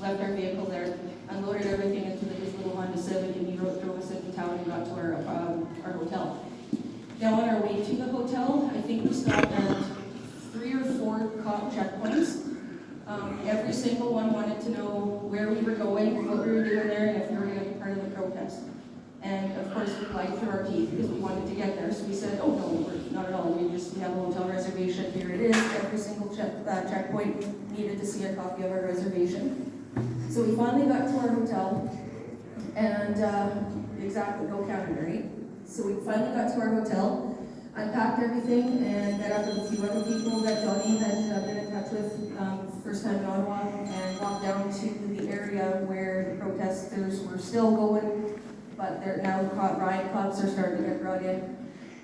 left our vehicle there, unloaded everything into his little Honda Civic, and he drove us into town and got to our hotel. Now on our way to the hotel, I think we stopped at 3 or 4 cop checkpoints. Every single one wanted to know where we were going, what we were doing there, and if we were going to be part of the protest. And of course, we lied through our teeth because we wanted to get there. So we said, oh no, we're not at all. We have a hotel reservation. Here it is. Every single checkpoint needed to see a copy of our reservation. So we finally got to our hotel, and exactly, go Canada, right? So we finally got to our hotel, unpacked everything, and met up with a few other people that Johnny had been in touch with first time in Ottawa, and walked down to the area where the protesters were still going, but they're now riot cops are starting to get brought in.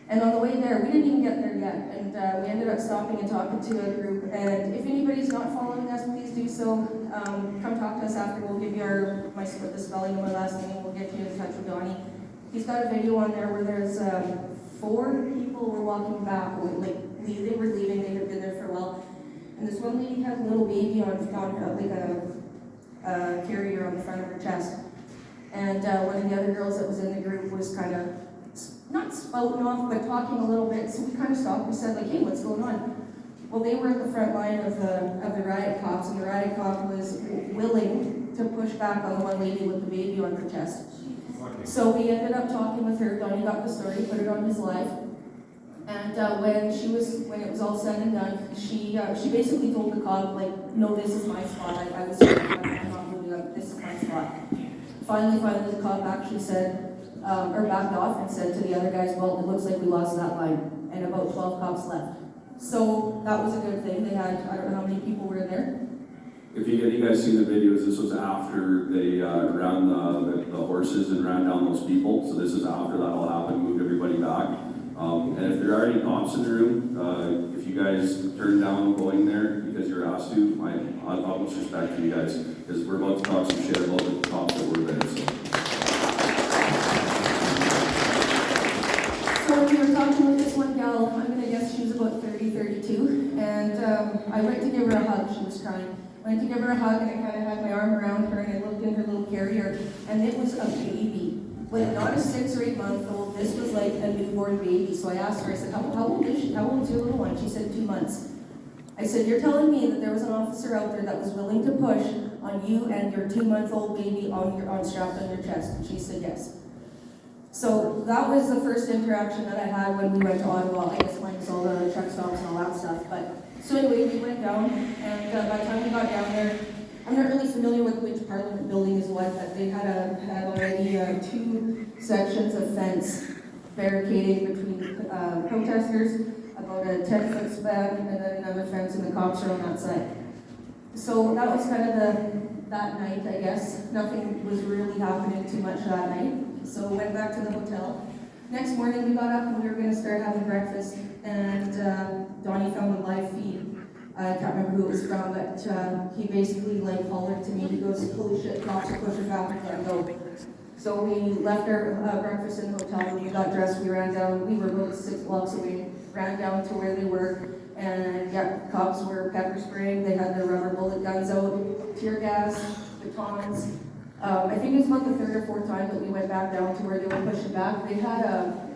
And on the way there, we didn't even get there yet, and we ended up stopping and talking to a group. And if anybody's not following us, please do so. Come talk to us after. We'll give you the spelling of my last name, and we'll get you in touch with Donnie. He's got a video on there where there's 4 people were walking back, they were leaving, they had been there for a while. And this one lady had a little baby on her, like a carrier on the front of her chest. And one of the other girls that was in the group was kind of, not spouting off, but talking a little bit. So we kind of stopped. We said, like, hey, what's going on? Well, they were at the front line of the riot cops, and the riot cop was willing to push back on the one lady with the baby on her chest. So we ended up talking with her. Donnie got the story, put it on his live. And when it was all said and done, she basically told the cop, like, no, this is my spot. I was here. I'm not moving up. This is my spot. Finally, the cop actually said, or backed off and said to the other guys, well, it looks like we lost that line. And about 12 cops left. So that was a good thing. They had, I don't know how many people were in there. If you guys seen the videos, this was after they ran the horses and ran down those people. So this is after that all happened, moved everybody back. And if there are any cops in the room, if you guys turn down going there because you're asked to, my utmost respect to you guys, because we're about to talk some shit about the cops that were there. So we were talking with this one gal, I'm going to guess she was about 30, 32, and I went to give her a hug. She was crying. I went to give her a hug, and I kind of had my arm around her, and I looked in her little carrier, and it was a baby. Like, not a 6 or 8 month old, this was like a newborn baby. So I asked her, I said, how old is she? How old is your little one? She said 2 months. I said, you're telling me that there was an officer out there that was willing to push on you and your 2-month-old baby strapped on your chest? And she said yes. So that was the first interaction that I had when we went to Ottawa. I guess minus all the truck stops and all that stuff. But so anyway, we went down, and by the time we got down there, I'm not really familiar with which Parliament building is what, but they had already 2 sections of fence barricading between protesters, about a 10-foot span, and then another fence, and the cops are on that side. So that was kind of that night, I guess. Nothing was really happening too much that night. So we went back to the hotel. Next morning we got up and we were going to start having breakfast, and Donnie found a live feed. I can't remember who it was from, but he basically hollered to me. He goes, holy shit, cops are pushing back, we can't go. So we left our breakfast in the hotel. When we got dressed, we ran down. We were about 6 blocks away. Ran down to where they were, and yeah, cops were pepper spraying. They had their rubber bullet guns out, tear gas, batons. I think it was about the 3rd or 4th time that we went back down to where they were pushing back. They had a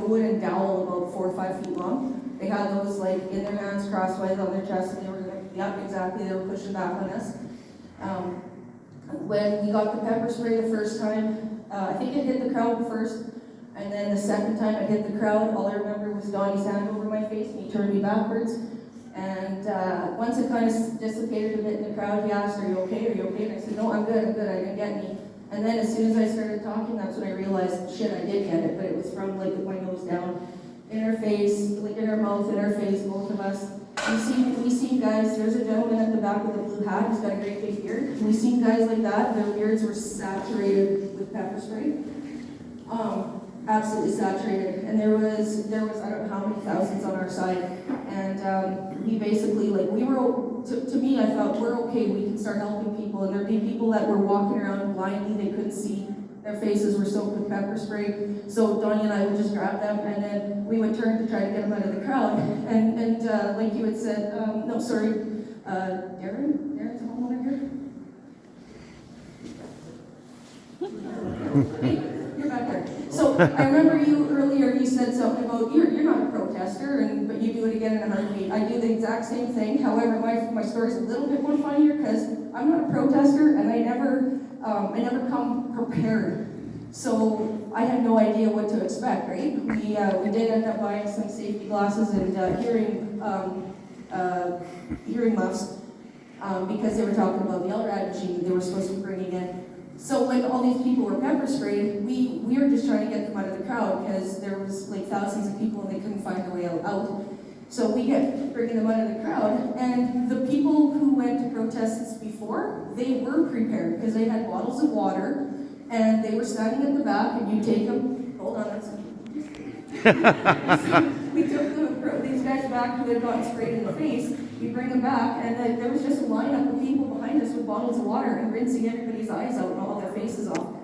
wooden dowel about 4 or 5 feet long. They had those in their hands crosswise on their chest, and they were yep, exactly, they were pushing back on us. When we got the pepper spray the first time, I think it hit the crowd first, and then the second time it hit the crowd, all I remember was Donnie's hand over my face, and he turned me backwards. And once it kind of dissipated a bit in the crowd, he asked, are you okay? Are you okay? And I said, no, I'm good, I didn't get any. And then as soon as I started talking, that's when I realized, shit, I did get it, but it was from my nose down, in her face, in her mouth, in her face, both of us. We seen guys, there's a gentleman at the back with a blue hat, he's got a great big beard. We seen guys like that, their beards were saturated with pepper spray. Absolutely saturated. And there was I don't know how many thousands on our side. And we basically, we were, to me, I thought, we're okay, we can start helping people. And there'd be people that were walking around blindly, they couldn't see. Their faces were soaked with pepper spray. So Donnie and I would just grab them, and then we would turn to try to get them out of the crowd. And like you had said, no, sorry, Darren's a homeowner here? Hey, you're back there. So I remember you earlier, you said something about you're not a protester, but you do it again in a heartbeat. I do the exact same thing. However, my story's a little bit more funnier because I'm not a protester and I never come prepared. So I had no idea what to expect, right? We did end up buying some safety glasses and hearing muffs because they were talking about the LRAD machine they were supposed to be bringing in. So when all these people were pepper sprayed, we were just trying to get them out of the crowd because there was like thousands of people and they couldn't find their way out. So we kept bringing them out of the crowd, and the people who went to protests before, they were prepared because they had bottles of water and they were standing at the back, and you take them. Hold on, that's. We took these guys back who had gotten sprayed in the face. We bring them back, and there was just a lineup of people behind us with bottles of water and rinsing everybody's eyes out and all their faces off.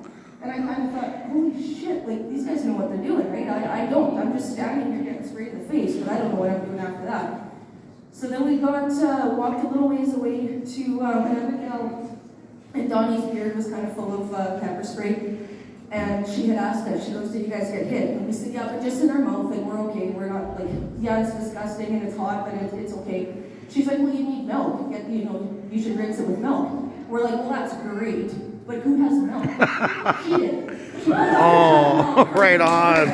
And I kind of thought, holy shit, like these guys know what they're doing, right? I don't. I'm just standing here getting sprayed in the face, but I don't know what I'm doing after that. So then we walked a little ways away to another gal, and Donnie's beard was kind of full of pepper spray. And she had asked us, she goes, did you guys get hit? And we said, yeah, but just in our mouth, like, we're okay. We're not, like, yeah, it's disgusting and it's hot, but it's okay. She's like, well, you need milk. You should rinse it with milk. We're like, well, that's great, but who has milk? She did. Oh, right on.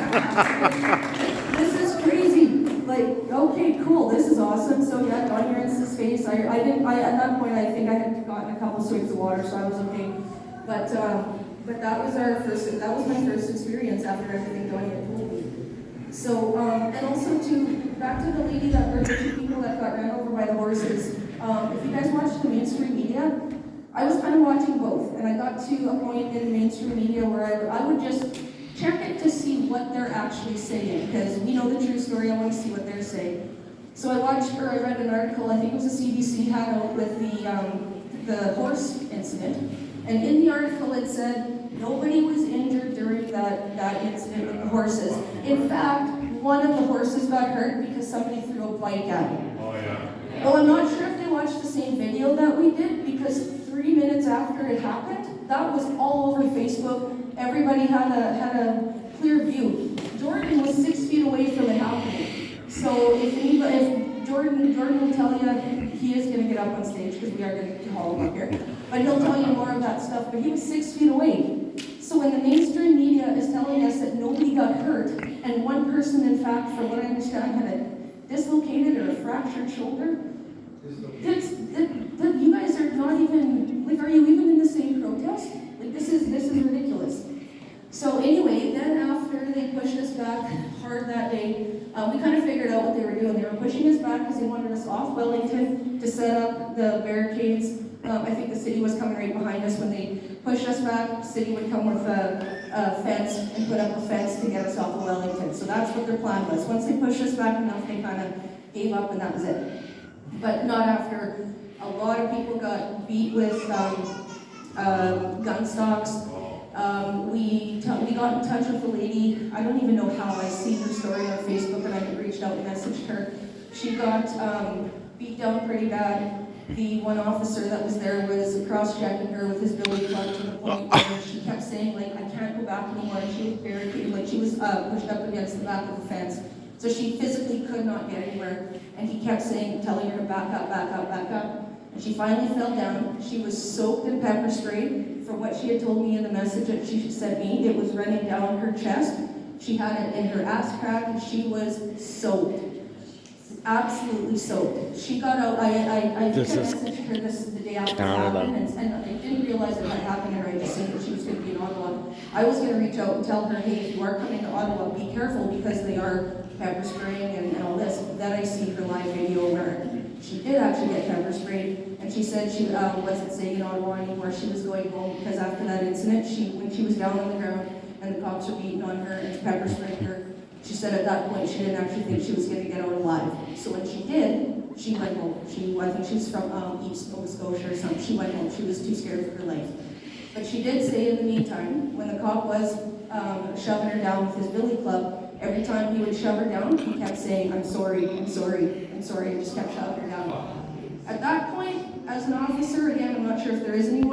This is crazy. Like, okay, cool, this is awesome. So yeah, Donnie rinsed his face. At that point, I think I had gotten a couple swigs of water, so I was okay. But that was my first experience after everything Donnie had told me. So, and also back to the lady or the two people that got ran over by the horses. If you guys watch the mainstream media, I was kind of watching both, and I got to a point in the mainstream media where I would just check it to see what they're actually saying, because we know the true story, I want to see what they're saying. So I read an article, I think it was a CBC had out with the horse incident. And in the article it said nobody was injured during that incident with the horses. In fact, one of the horses got hurt because somebody threw a bike at him. Oh yeah. Well, I'm not sure if they watched the same video that we did, because 3 minutes after it happened, that was all over Facebook. Everybody had a clear view. Jordan was 6 feet away from it happening. So if Jordan will tell you, he is going to get up on stage because we are going to haul him up here. But he'll tell you more of that stuff. But he was 6 feet away. So when the mainstream media is telling us that nobody got hurt, and one person, in fact, from what I understand, had a dislocated or a fractured shoulder, you guys are not even, like, are you even in the same protest? Like, this is ridiculous. So anyway, then after they pushed us back hard that day, we kind of figured out what they were doing. They were pushing us back because they wanted us off Wellington to set up the barricades. I think the city was coming right behind us. When they pushed us back, the city would come with a fence and put up a fence to get us off of Wellington. So that's what their plan was. Once they pushed us back enough, they kind of gave up and that was it. But not after a lot of people got beat with gun stocks. We got in touch with a lady. I don't even know how. I see her story on Facebook and I reached out and messaged her. She got beat down pretty bad. The one officer that was there was cross-checking her with his billy club to the point where she kept saying, like, I can't go back anymore. And she was barricaded, like she was pushed up against the back of the fence. So she physically could not get anywhere. And he kept telling her to back up, back up, back up. And she finally fell down. She was soaked in pepper spray. From what she had told me in the message that she sent me, it was running down her chest. She had it in her ass crack, and she was soaked. Absolutely soaked. She got out. I messaged her the day after it happened, and I didn't realize it had happened to her. I just assumed that she was going to be in Ottawa. I was going to reach out and tell her, hey, if you are coming to Ottawa, be careful because they are pepper spraying and all this. Then I see her live video where she did actually get pepper sprayed, and she said she wasn't staying in Ottawa anymore. She was going home because after that incident, when she was down on the ground and the cops were beating on her and pepper spraying her, she said at that point she didn't actually think she was going to get out alive. So when she did, she went home. I think she was from East Nova Scotia or something. She went home. She was too scared for her life. But she did say in the meantime, when the cop was shoving her down with his billy club, every time he would shove her down, he kept saying, I'm sorry, I'm sorry, I'm sorry, and just kept shoving her down. At that point, as an officer, again, I'm not sure if there is anyone,